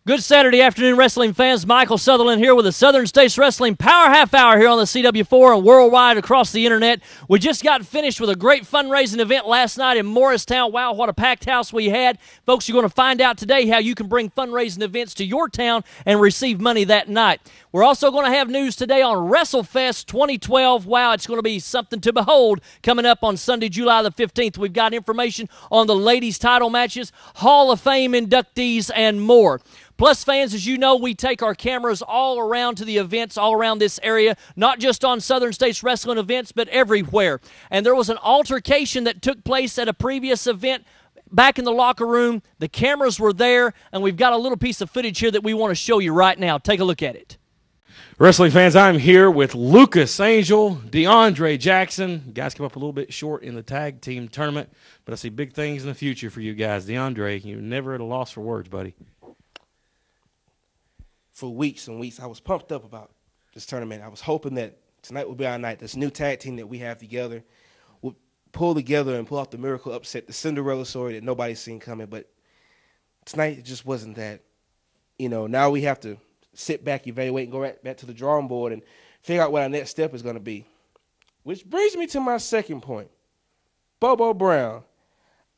Good Saturday afternoon, wrestling fans. Michael Sutherland here with the Southern States Wrestling Power Half Hour here on the CW4 and worldwide across the internet. We just got finished with a great fundraising event last night in Morristown. Wow, what a packed house we had. Folks, you're going to find out today how you can bring fundraising events to your town and receive money that night. We're also going to have news today on WrestleFest 2012. Wow, it's going to be something to behold coming up on Sunday, July the 15th. We've got information on the ladies' title matches, Hall of Fame inductees, and more. Plus, fans, as you know, we take our cameras all around to the events, all around this area, not just on Southern States Wrestling events, but everywhere. And there was an altercation that took place at a previous event back in the locker room. The cameras were there, and we've got a little piece of footage here that we want to show you right now. Take a look at it. Wrestling fans, I'm here with Lucas Angel, DeAndre Jackson. You guys came up a little bit short in the tag team tournament, but I see big things in the future for you guys. DeAndre, you're never at a loss for words, buddy. For weeks and weeks, I was pumped up about this tournament. I was hoping that tonight would be our night. This new tag team that we have together would pull together and pull off the miracle upset, the Cinderella story that nobody's seen coming. But tonight, it just wasn't that. You know, now we have to sit back, evaluate, and go right back to the drawing board and figure out what our next step is going to be. Which brings me to my second point. Bobo Brown.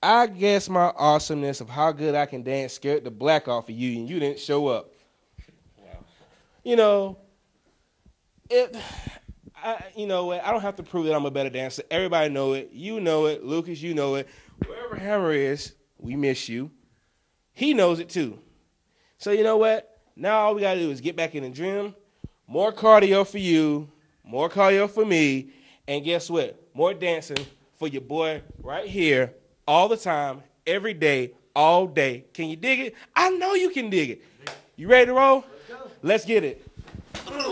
I guess my awesomeness of how good I can dance scared the black off of you, and you didn't show up. You know, I don't have to prove that I'm a better dancer. Everybody know it. You know it. Lucas, you know it. Wherever Hammer is, we miss you. He knows it too. So you know what? Now all we got to do is get back in the gym. More cardio for you. More cardio for me. And guess what? More dancing for your boy right here all the time, every day, all day. Can you dig it? I know you can dig it. You ready to roll? Let's get it. Need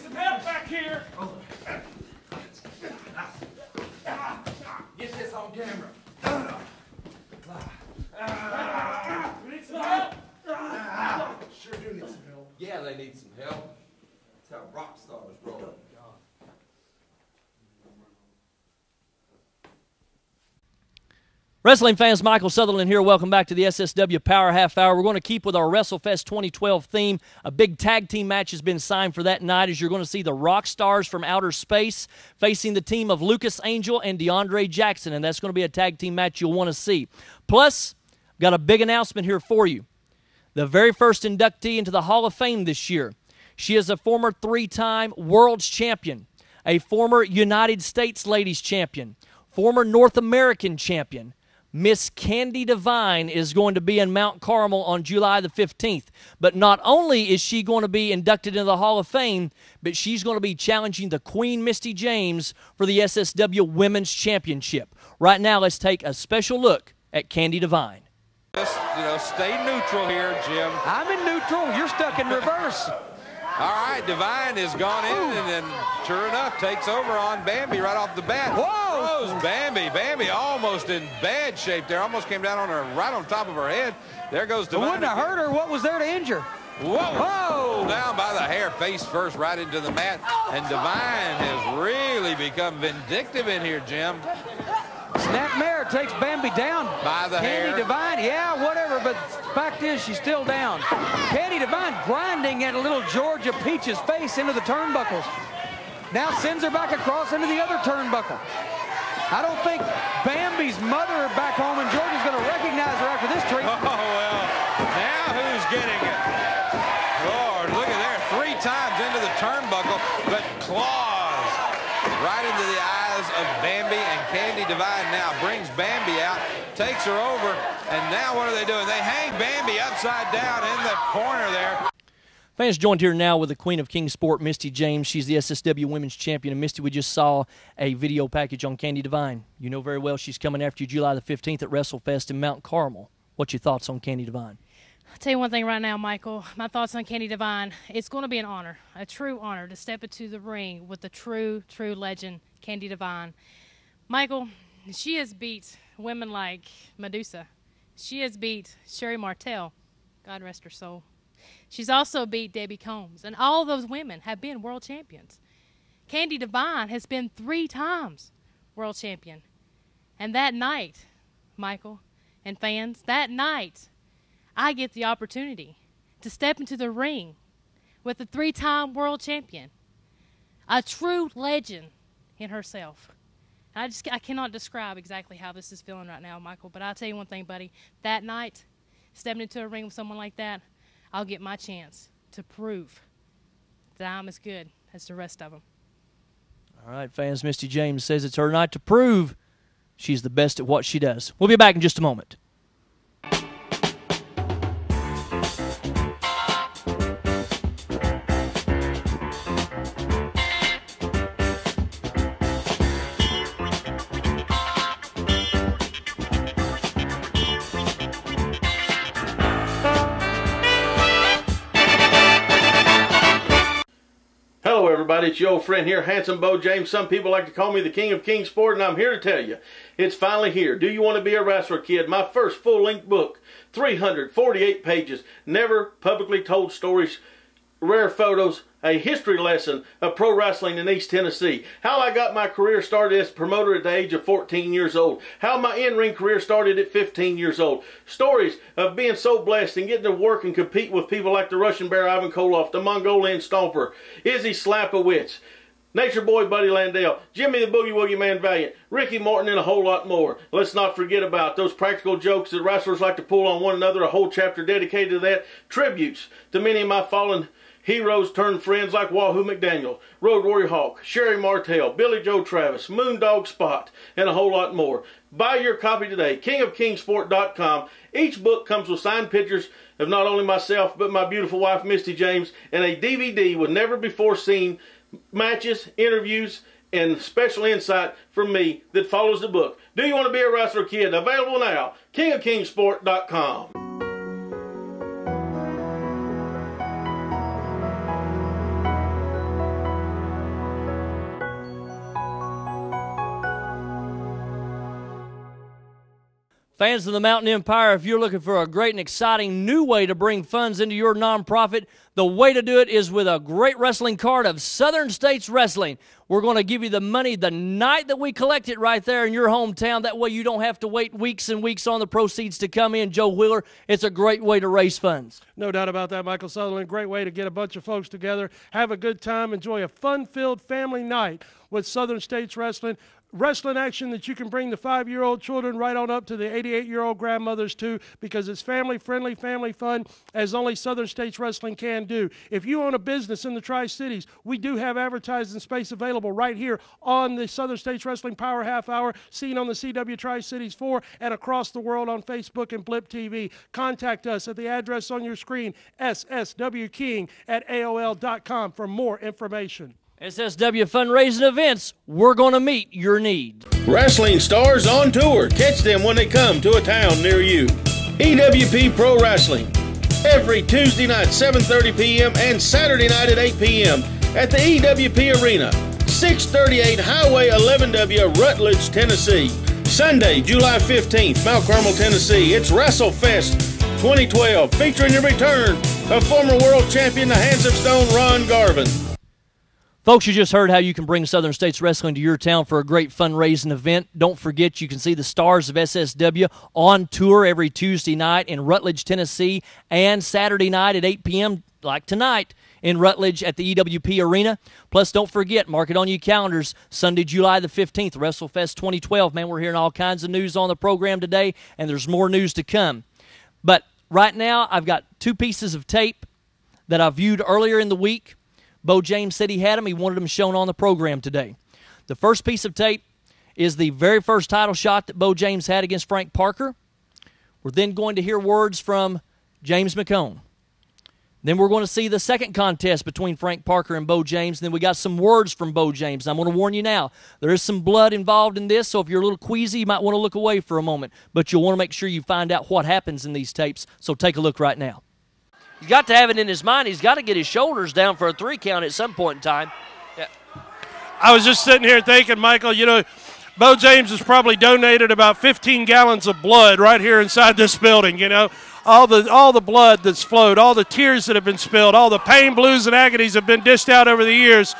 some help back here. Get this on camera. We need some help. Sure do need some help. Yeah, they need some help. That's how rock stars roll. Wrestling fans, Michael Sutherland here. Welcome back to the SSW Power Half Hour. We're going to keep with our WrestleFest 2012 theme. A big tag team match has been signed for that night as you're going to see the Rock Stars from Outer Space facing the team of Lucas Angel and DeAndre Jackson, and that's going to be a tag team match you'll want to see. Plus, got a big announcement here for you. The very first inductee into the Hall of Fame this year. She is a former three-time World's Champion, a former United States Ladies Champion, former North American Champion. Miss Candy Divine is going to be in Mount Carmel on July the 15th. But not only is she going to be inducted into the Hall of Fame, but she's going to be challenging the Queen Misty James for the SSW Women's Championship. Right now, let's take a special look at Candy Divine. Just, stay neutral here, Jim. I'm in neutral. You're stuck in reverse. All right, Divine has gone in and then, sure enough, takes over on Bambi right off the bat. Whoa! Throws Bambi. Bambi almost in bad shape there. Almost came down on her, right on top of her head. There goes It Divine. wouldn't have hurt her. What was there to injure? Whoa! Whoa! Pulled down by the hair, face first, right into the mat. And Divine has really become vindictive in here, Jim. Snapmare takes Bambi down. By the hair. Candy Divine, yeah, whatever, but the fact is she's still down. Candy Divine grinding at a little Georgia Peach's face into the turnbuckles. Now sends her back across into the other turnbuckle. I don't think Bambi's mother back home in Georgia is going to recognize her after this treatment. Oh, well, now who's getting it? Lord, look at there, 3 times into the turnbuckle, but claws right into the eyes of Bambi, and Candy Divine now brings Bambi out, takes her over, and now what are they doing? They hang Bambi upside down in the corner there. Fans joined here now with the Queen of King Sport, Misty James. She's the SSW Women's Champion. And Misty, we just saw a video package on Candy Divine. You know very well she's coming after you July the 15th at WrestleFest in Mount Carmel. What's your thoughts on Candy Divine? I'll tell you one thing right now, Michael. My thoughts on Candy Divine. It's going to be an honor, a true honor, to step into the ring with the true legend, Candy Divine. Michael, she has beat women like Medusa. She has beat Sherry Martel. God rest her soul. She's also beat Debbie Combs, and all those women have been world champions. Candy Devine has been 3 times world champion. And that night, Michael and fans, that night, I get the opportunity to step into the ring with the 3-time world champion, a true legend in herself. I cannot describe exactly how this is feeling right now, Michael, but I'll tell you one thing, buddy. That night, stepping into a ring with someone like that, I'll get my chance to prove that I'm as good as the rest of them. All right, fans, Misty James says it's her night to prove she's the best at what she does. We'll be back in just a moment. Hello everybody, it's your old friend here, Handsome Beau James. Some people like to call me the King of King Sport, and I'm here to tell you, it's finally here. Do you want to be a wrestler, kid? My first full-length book, 348 pages, never publicly told stories, rare photos, a history lesson of pro wrestling in East Tennessee. How I got my career started as a promoter at the age of 14 years old. How my in-ring career started at 15 years old. Stories of being so blessed and getting to work and compete with people like the Russian Bear Ivan Koloff, the Mongolian Stomper, Izzy Slapowitz, Nature Boy Buddy Landell, Jimmy the Boogie Woogie Man Valiant, Ricky Morton, and a whole lot more. Let's not forget about those practical jokes that wrestlers like to pull on one another, a whole chapter dedicated to that. Tributes to many of my fallen heroes turned friends like Wahoo McDaniel, Road Warrior Hawk, Sherry Martell, Billy Joe Travis, Moondog Spot, and a whole lot more. Buy your copy today, kingofkingsport.com. Each book comes with signed pictures of not only myself, but my beautiful wife, Misty James, and a DVD with never-before-seen matches, interviews, and special insight from me that follows the book. Do you want to be a wrestler, kid? Available now, kingofkingsport.com. Fans of the Mountain Empire, if you're looking for a great and exciting new way to bring funds into your nonprofit, the way to do it is with a great wrestling card of Southern States Wrestling. We're going to give you the money the night that we collect it right there in your hometown. That way you don't have to wait weeks and weeks on the proceeds to come in. Joe Wheeler, it's a great way to raise funds. No doubt about that, Michael Sutherland. Great way to get a bunch of folks together, have a good time, enjoy a fun-filled family night with Southern States Wrestling. Wrestling action that you can bring the 5-year-old children right on up to the 88-year-old grandmothers too, because it's family-friendly, family fun, as only Southern States Wrestling can do. If you own a business in the Tri-Cities, we do have advertising space available right here on the Southern States Wrestling Power Half Hour, seen on the CW Tri-Cities 4 and across the world on Facebook and Blip TV. Contact us at the address on your screen, sswking@aol.com, for more information. SSW Fundraising Events, we're going to meet your need. Wrestling stars on tour. Catch them when they come to a town near you. EWP Pro Wrestling. Every Tuesday night, 7:30 p.m. and Saturday night at 8 p.m. at the EWP Arena, 638 Highway 11W, Rutledge, Tennessee. Sunday, July 15th, Mount Carmel, Tennessee. It's WrestleFest 2012, featuring the return of former world champion, the Hands of Stone, Ron Garvin. Folks, you just heard how you can bring Southern States Wrestling to your town for a great fundraising event. Don't forget, you can see the stars of SSW on tour every Tuesday night in Rutledge, Tennessee, and Saturday night at 8 p.m., like tonight, in Rutledge at the EWP Arena. Plus, don't forget, mark it on your calendars, Sunday, July the 15th, WrestleFest 2012. Man, we're hearing all kinds of news on the program today, and there's more news to come. But right now, I've got 2 pieces of tape that I viewed earlier in the week. Beau James said he had them. He wanted them shown on the program today. The first piece of tape is the very first title shot that Beau James had against Frank Parker. We're then going to hear words from James McHone. Then we're going to see the second contest between Frank Parker and Beau James. And then we got some words from Beau James. I'm going to warn you now, there is some blood involved in this, so if you're a little queasy, you might want to look away for a moment. But you'll want to make sure you find out what happens in these tapes, so take a look right now. He's got to have it in his mind. He's got to get his shoulders down for a 3 count at some point in time. Yeah. I was just sitting here thinking, Michael, you know, Beau James has probably donated about 15 gallons of blood right here inside this building, you know. All the blood that's flowed, all the tears that have been spilled, all the pain, blues, and agonies have been dished out over the years.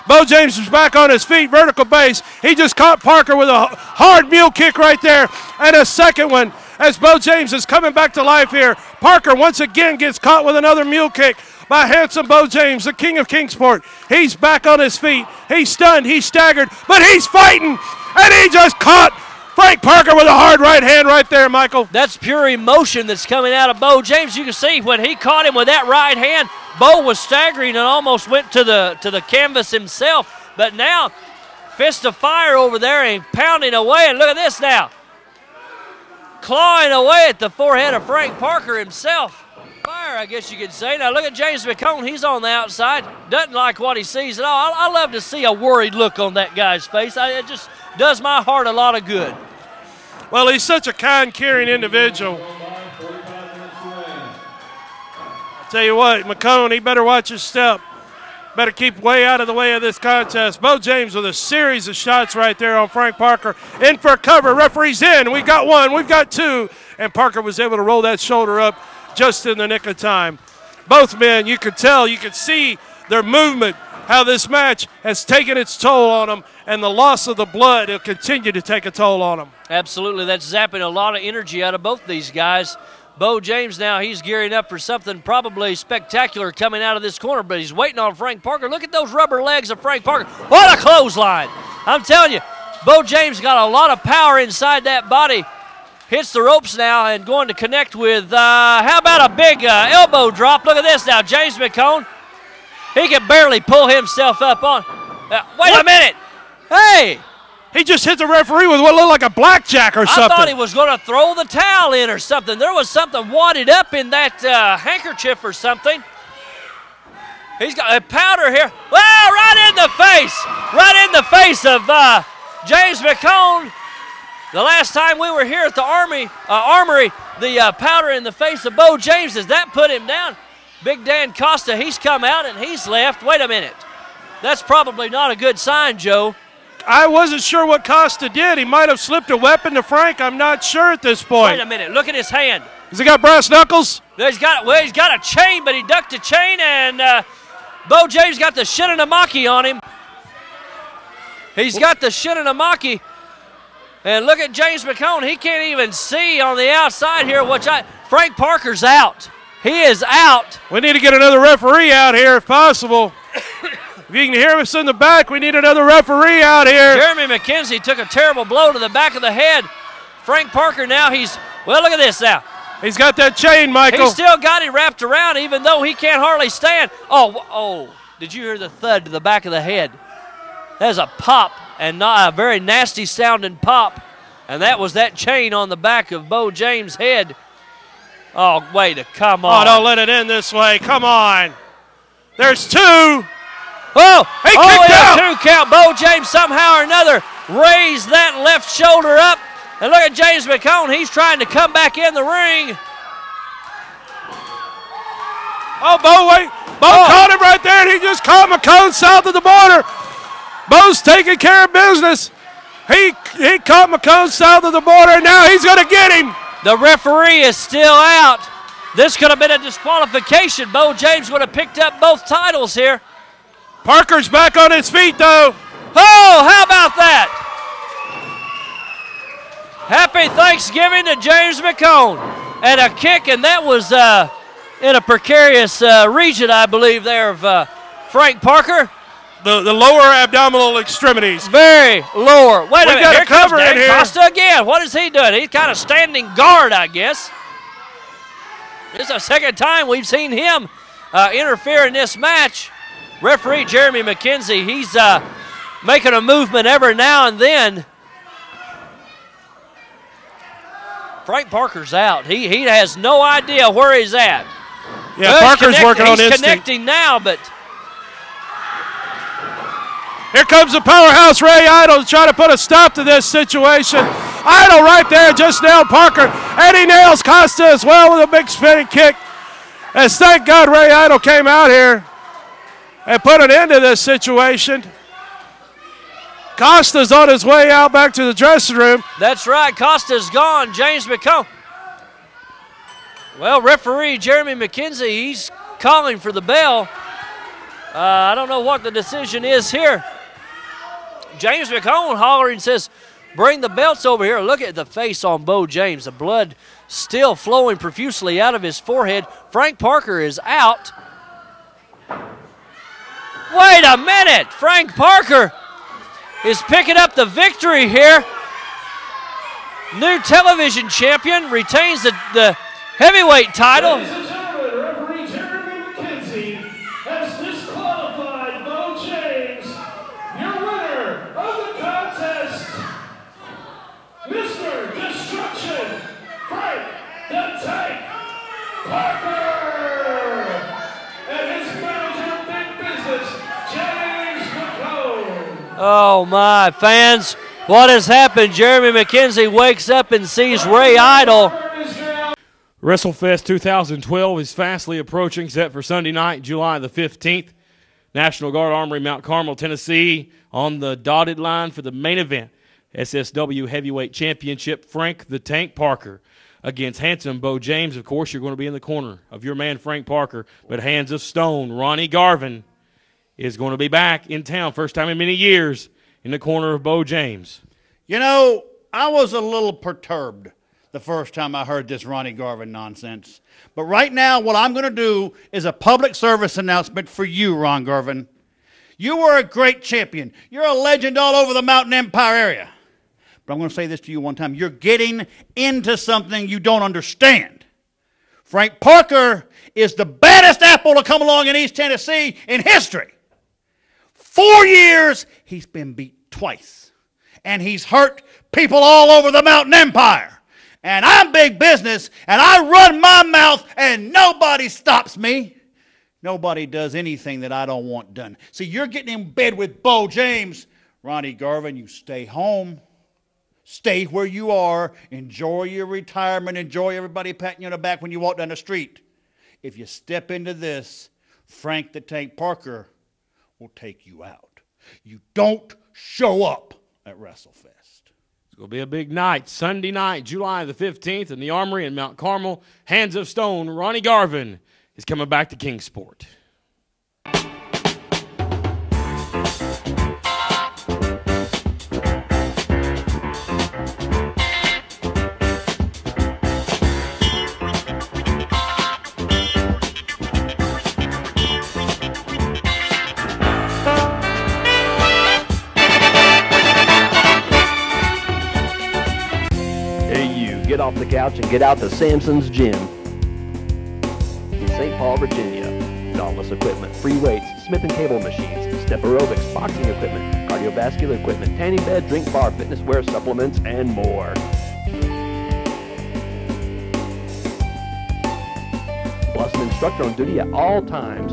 Beau James is back on his feet, vertical base. He just caught Parker with a hard mule kick right there, and a second one as Beau James is coming back to life here. Parker once again gets caught with another mule kick by handsome Beau James, the king of Kingsport. He's back on his feet. He's stunned. He's staggered, but he's fighting, and he just caught Frank Parker with a hard right hand right there, Michael. That's pure emotion that's coming out of Beau James. You can see when he caught him with that right hand, Beau was staggering and almost went to the canvas himself. But now, fist of fire over there and pounding away. And look at this now. Clawing away at the forehead of Frank Parker himself. Fire, I guess you could say. Now look at James McHone. He's on the outside. Doesn't like what he sees at all. I love to see a worried look on that guy's face. It just does my heart a lot of good. Well, he's such a kind, caring individual. I'll tell you what, McHone, he better watch his step. Better keep way out of the way of this contest. Beau James with a series of shots right there on Frank Parker. In for cover. Referee's in. We got one. We've got two. And Parker was able to roll that shoulder up just in the nick of time. Both men, you could tell, you could see their movement, how this match has taken its toll on them, and the loss of the blood will continue to take a toll on them. Absolutely. That's zapping a lot of energy out of both these guys. Beau James now, he's gearing up for something probably spectacular coming out of this corner, but he's waiting on Frank Parker. Look at those rubber legs of Frank Parker. What a clothesline. I'm telling you, Beau James got a lot of power inside that body. Hits the ropes now and going to connect with, how about a big elbow drop? Look at this now, James McHone. He can barely pull himself up on. Wait a minute. Hey. He just hit the referee with what looked like a blackjack or something. I thought he was going to throw the towel in or something. There was something wadded up in that handkerchief or something. He's got a powder here. Well, right in the face. Right in the face of James McHone. The last time we were here at the Armory, the powder in the face of Beau James, does that put him down? Big Dan Costa, he's come out and he's left. Wait a minute. That's probably not a good sign, Joe. I wasn't sure what Costa did. He might have slipped a weapon to Frank. I'm not sure at this point. Wait a minute. Look at his hand. Has he got brass knuckles? He's got a chain, but he ducked a chain, and Beau James got the Shinanamaki on him. He's got the Shinanamaki. And look at James McHone. He can't even see on the outside here. Frank Parker's out. He is out. We need to get another referee out here if possible. If you can hear us in the back, we need another referee out here. Jeremy McKenzie took a terrible blow to the back of the head. Frank Parker now, well, look at this now. He's got that chain, Michael. He's still got it wrapped around even though he can't hardly stand. Oh, did you hear the thud to the back of the head? There's a pop, and not a very nasty sounding pop. And that was that chain on the back of Beau James' head. Oh, wait, come on. Oh, don't let it end this way. Come on. There's two. Oh, he kicked out. 2 count. Beau James somehow or another raised that left shoulder up. And look at James McHone. He's trying to come back in the ring. Oh, Beau, wait. Beau caught him right there, and he just caught McHone south of the border. Beau's taking care of business. He caught McHone south of the border, and now he's going to get him. The referee is still out. This could have been a disqualification. Beau James would have picked up both titles here. Parker's back on his feet, though. Oh, how about that? Happy Thanksgiving to James McHone. And a kick, and that was in a precarious region, I believe, there of Frank Parker. The lower abdominal extremities. Very lower. Wait a minute. Got Here a cover comes Dan in here. Costa again. What is he doing? He's kind of standing guard, I guess. This is the second time we've seen him interfere in this match. Referee Jeremy McKenzie, he's making a movement every now and then. Frank Parker's out. He has no idea where he's at. Yeah, well, Parker's working on instinct. He's connecting now, but... Here comes the powerhouse Ray Idol to try to put a stop to this situation. Idol right there just nailed Parker, and he nails Costa as well with a big spinning kick. As thank God Ray Idol came out here and put an end to this situation. Costa's on his way out back to the dressing room. That's right, Costa's gone. James McHone. Well, referee Jeremy McKenzie, he's calling for the bell. I don't know what the decision is here. James McHone hollering says, bring the belts over here. Look at the face on Beau James. The blood still flowing profusely out of his forehead. Frank Parker is out. Wait a minute. Frank Parker is picking up the victory here. New television champion retains the heavyweight title. Ladies and gentlemen, referee Jeremy McKenzie has disqualified Beau James. Your winner of the contest, Mr. Destruction, Frank the Tank Parker, and his manager of big business, James McHone. Oh my fans, what has happened? Jeremy McKenzie wakes up and sees Ray Idol. WrestleFest 2012 is fastly approaching, set for Sunday night, July the 15th. National Guard Armory, Mount Carmel, Tennessee, on the dotted line for the main event. SSW Heavyweight Championship, Frank the Tank Parker against handsome Beau James. Of course, you're going to be in the corner of your man Frank Parker, but Hands of Stone, Ronnie Garvin, is going to be back in town, first time in many years, in the corner of Beau James. You know, I was a little perturbed the first time I heard this Ronnie Garvin nonsense. But right now, what I'm going to do is a public service announcement for you, Ron Garvin. You were a great champion. You're a legend all over the Mountain Empire area. But I'm going to say this to you one time. You're getting into something you don't understand. Frank Parker is the baddest apple to come along in East Tennessee in history. 4 years, he's been beat twice. And he's hurt people all over the Mountain Empire. And I'm big business, and I run my mouth, and nobody stops me. Nobody does anything that I don't want done. See, you're getting in bed with Beau James. Ronnie Garvin, you stay home. Stay where you are. Enjoy your retirement. Enjoy everybody patting you on the back when you walk down the street. If you step into this, Frank the Tank Parker will take you out. You don't show up at WrestleFest. It's going to be a big night. Sunday night, July the 15th, in the Armory in Mount Carmel. Hands of Stone, Ronnie Garvin is coming back to Kingsport. Get off the couch and get out to Samson's Gym in St. Paul, Virginia. Dauntless equipment, free weights, Smith & Cable machines, step aerobics, boxing equipment, cardiovascular equipment, tanning bed, drink bar, fitness wear, supplements, and more. Plus an instructor on duty at all times.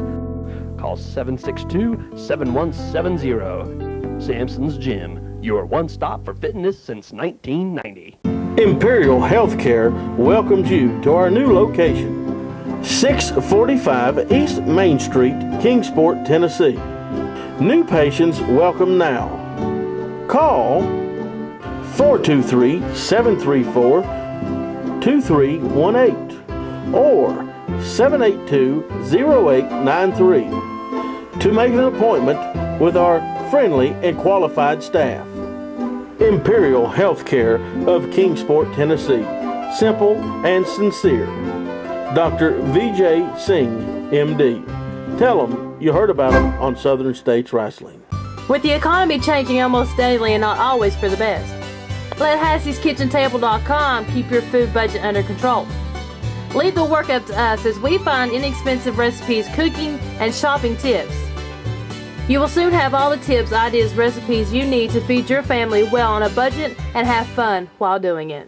Call 762-7170. Samson's Gym, your one stop for fitness since 1990. Imperial Healthcare welcomes you to our new location, 645 East Main Street, Kingsport, Tennessee. New patients welcome now. Call 423-734-2318 or 782-0893 to make an appointment with our friendly and qualified staff. Imperial Healthcare of Kingsport, Tennessee. Simple and sincere. Dr. V.J. Singh, M.D. Tell them you heard about him on Southern States Wrestling. With the economy changing almost daily and not always for the best, let Hassie'sKitchenTable.com keep your food budget under control. Leave the work up to us as we find inexpensive recipes, cooking, and shopping tips. You will soon have all the tips, ideas, recipes you need to feed your family well on a budget and have fun while doing it.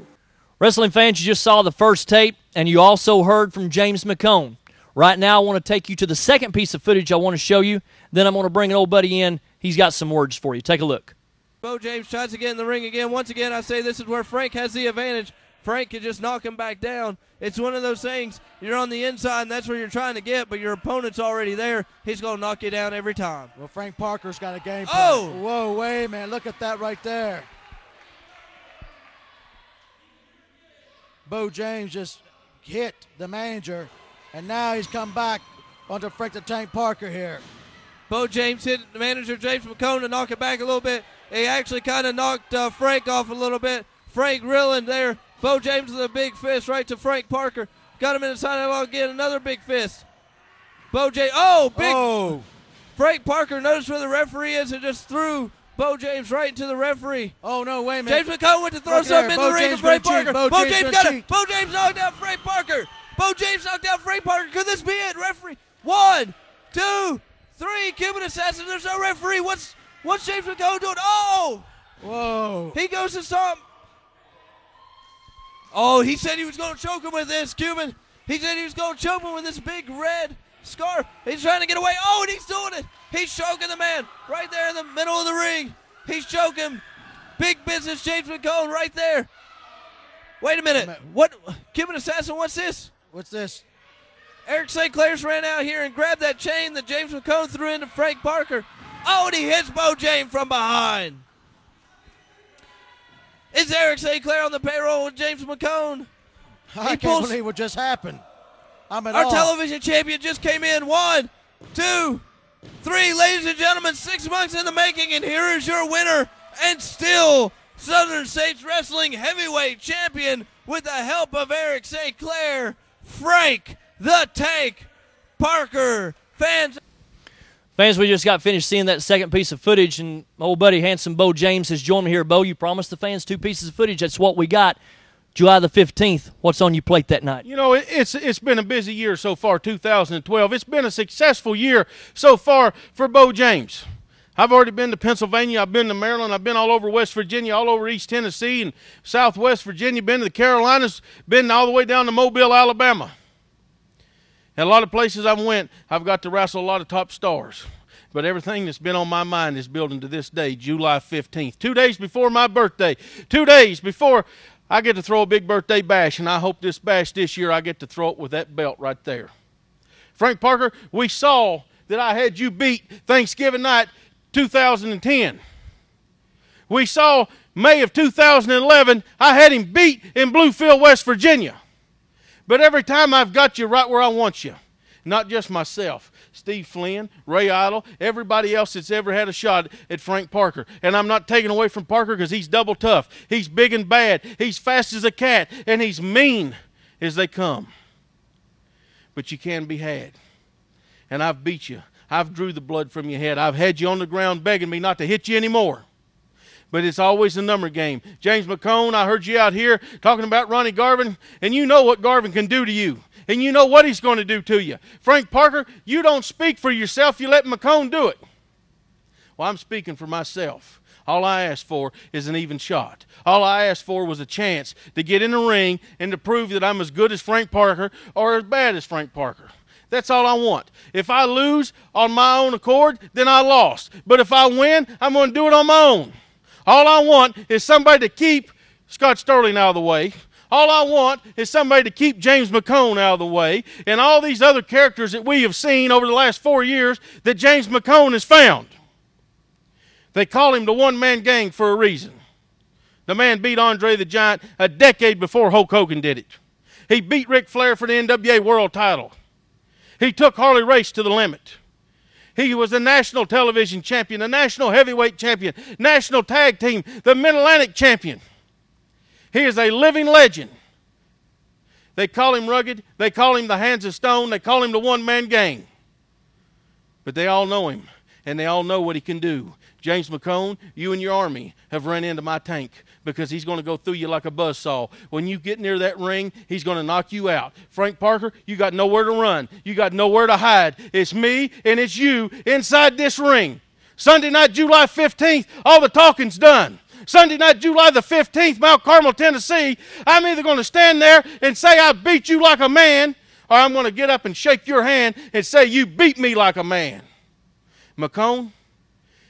Wrestling fans, you just saw the first tape, and you also heard from James McHone. Right now, I want to take you to the second piece of footage I want to show you. Then I'm going to bring an old buddy in. He's got some words for you. Take a look. Beau James tries to get in the ring again. Once again, I say this is where Frank has the advantage. Frank can just knock him back down. It's one of those things, you're on the inside, and that's where you're trying to get, but your opponent's already there. He's going to knock you down every time. Well, Frank Parker's got a game plan. Oh! Whoa, wait a minute. Look at that right there. Beau James just hit the manager, and now he's come back onto Frank the Tank Parker here. Beau James hit manager James McHone to knock it back a little bit. He actually kind of knocked Frank off a little bit. Frank reeling there. Beau James with a big fist right to Frank Parker. Got him in the side of the wall again. Another big fist. Beau James. Oh, big. Oh. Frank Parker noticed where the referee is and just threw Beau James right into the referee. Oh, no, wait a minute. James McHone went to throw something in the ring to Frank Parker. Beau James got it. Beau James knocked out Frank Parker. Beau James knocked out Frank Parker. Could this be it, referee? 1, 2, 3. Cuban assassin. There's no referee. What's James McHone doing? Oh! Whoa. He goes to stop. Oh, he said he was going to choke him with this, Cuban. He said he was going to choke him with this big red scarf. He's trying to get away. Oh, and he's doing it. He's choking the man right there in the middle of the ring. He's choking. Big business, James McHone right there. Wait a minute. What? Cuban assassin, what's this? What's this? Eric St. Clair's ran out here and grabbed that chain that James McHone threw into Frank Parker. Oh, and he hits Beau James from behind. Is Eric St. Clair on the payroll with James McHone? I can't believe what just happened. I'm at Our all. television champion just came in. 1, 2, 3. Ladies and gentlemen, 6 months in the making, and here is your winner and still Southern States Wrestling Heavyweight Champion with the help of Eric St. Clair, Frank the Tank Parker. Fans, we just got finished seeing that second piece of footage, and my old buddy Handsome Beau James has joined me here. Beau, you promised the fans 2 pieces of footage. That's what we got. July the 15th, what's on your plate that night? You know, it's been a busy year so far, 2012. It's been a successful year so far for Beau James. I've already been to Pennsylvania. I've been to Maryland. I've been all over West Virginia, all over East Tennessee and Southwest Virginia. Been to the Carolinas. Been all the way down to Mobile, Alabama. And a lot of places I've went, I've got to wrestle a lot of top stars. But everything that's been on my mind is building to this day, July 15th. 2 days before my birthday. 2 days before I get to throw a big birthday bash, and I hope this bash this year I get to throw it with that belt right there. Frank Parker, we saw that I had you beat Thanksgiving night 2010. We saw May of 2011, I had him beat in Bluefield, West Virginia. But every time I've got you right where I want you. Not just myself. Steve Flynn, Ray Idle, everybody else that's ever had a shot at Frank Parker. And I'm not taking away from Parker because he's double tough. He's big and bad. He's fast as a cat. And he's mean as they come. But you can be had. And I've beat you. I've drew the blood from your head. I've had you on the ground begging me not to hit you anymore. But it's always a number game. James McHone, I heard you out here talking about Ronnie Garvin, and you know what Garvin can do to you. And you know what he's going to do to you. Frank Parker, you don't speak for yourself. You let McHone do it. Well, I'm speaking for myself. All I asked for is an even shot. All I asked for was a chance to get in the ring and to prove that I'm as good as Frank Parker or as bad as Frank Parker. That's all I want. If I lose on my own accord, then I lost. But if I win, I'm going to do it on my own. All I want is somebody to keep Scott Sterling out of the way. All I want is somebody to keep James McHone out of the way and all these other characters that we have seen over the last 4 years that James McHone has found. They call him the one-man gang for a reason. The man beat Andre the Giant a decade before Hulk Hogan did it. He beat Ric Flair for the NWA World title. He took Harley Race to the limit. He was a national television champion, a national heavyweight champion, national tag team, the Mid-Atlantic champion. He is a living legend. They call him rugged. They call him the Hands of Stone. They call him the one-man gang. But they all know him, and they all know what he can do. James McHone, you and your army have run into my tank because he's going to go through you like a buzzsaw. When you get near that ring, he's going to knock you out. Frank Parker, you got nowhere to run. You got nowhere to hide. It's me and it's you inside this ring. Sunday night, July 15th, all the talking's done. Sunday night, July the 15th, Mount Carmel, Tennessee, I'm either going to stand there and say I beat you like a man, or I'm going to get up and shake your hand and say you beat me like a man. McHone,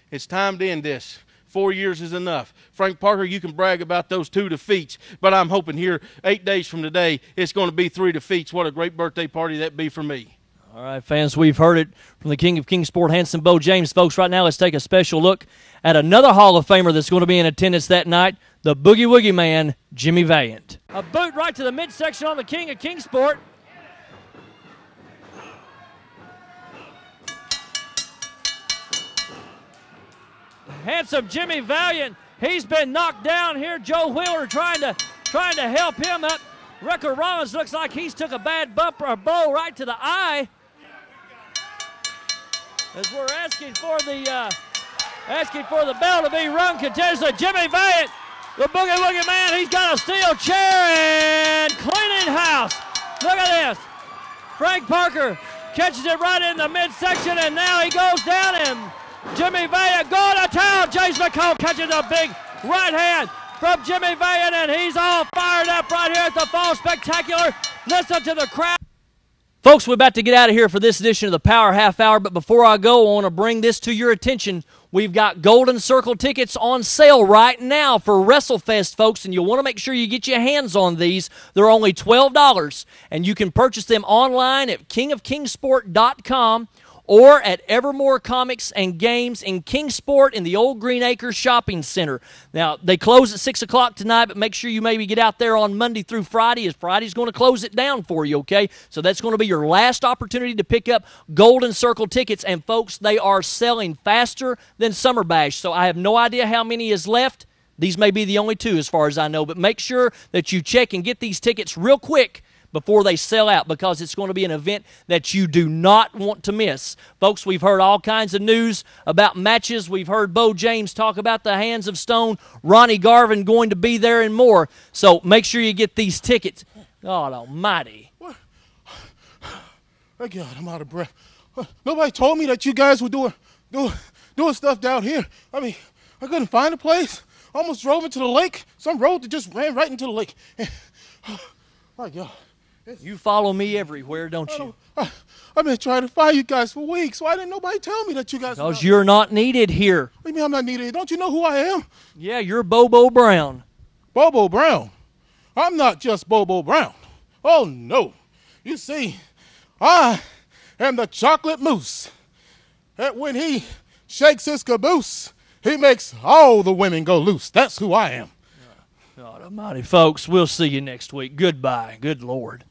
it's time to end this. 4 years is enough. Frank Parker, you can brag about those 2 defeats, but I'm hoping here 8 days from today it's going to be 3 defeats. What a great birthday party that'd be for me. All right, fans, we've heard it from the King of Kingsport, Handsome Beau James. Folks, right now let's take a special look at another Hall of Famer that's going to be in attendance that night, the Boogie Woogie Man, Jimmy Valiant. A boot right to the midsection on the King of Kingsport. handsome Jimmy Valiant. He's been knocked down here. Joe Wheeler trying to help him up. Wrecker Rollins looks like he's took a bad bump or a blow right to the eye. As we're asking for the bell to be rung continuously. Jimmy Valiant, the boogie man, he's got a steel chair and cleaning house. Look at this. Frank Parker catches it right in the midsection, and now he goes down, and Jimmy Valiant going to town. James McHone catches a big right hand from Jimmy Valiant, and he's all fired up right here at the Fall Spectacular. Listen to the crowd. Folks, we're about to get out of here for this edition of the Power Half Hour, but before I go, I want to bring this to your attention. We've got Golden Circle tickets on sale right now for WrestleFest, folks, and you'll want to make sure you get your hands on these. They're only $12, and you can purchase them online at kingofkingsport.com or at Evermore Comics and Games in Kingsport in the Old Green Acres Shopping Center. Now, they close at 6 o'clock tonight, but make sure you maybe get out there on Monday through Friday, as Friday's going to close it down for you, okay? So that's going to be your last opportunity to pick up Golden Circle tickets. And, folks, they are selling faster than Summer Bash, so I have no idea how many is left. These may be the only two as far as I know, but make sure that you check and get these tickets real quick before they sell out, because it's going to be an event that you do not want to miss. Folks, we've heard all kinds of news about matches. We've heard Beau James talk about the Hands of Stone, Ronnie Garvin going to be there, and more. So make sure you get these tickets. God almighty. What? Oh, God, I'm out of breath. Nobody told me that you guys were doing stuff down here. I mean, I couldn't find a place. Almost drove into the lake. Some road that just ran right into the lake. My God. You follow me everywhere, don't you? I've been trying to find you guys for weeks. Why didn't nobody tell me that you guys... Because you're not needed here. What do you mean I'm not needed? Don't you know who I am? Yeah, you're Bobo Brown. Bobo Brown? I'm not just Bobo Brown. Oh, no. You see, I am the chocolate mousse. And when he shakes his caboose, he makes all the women go loose. That's who I am. God almighty, folks. We'll see you next week. Goodbye. Good Lord.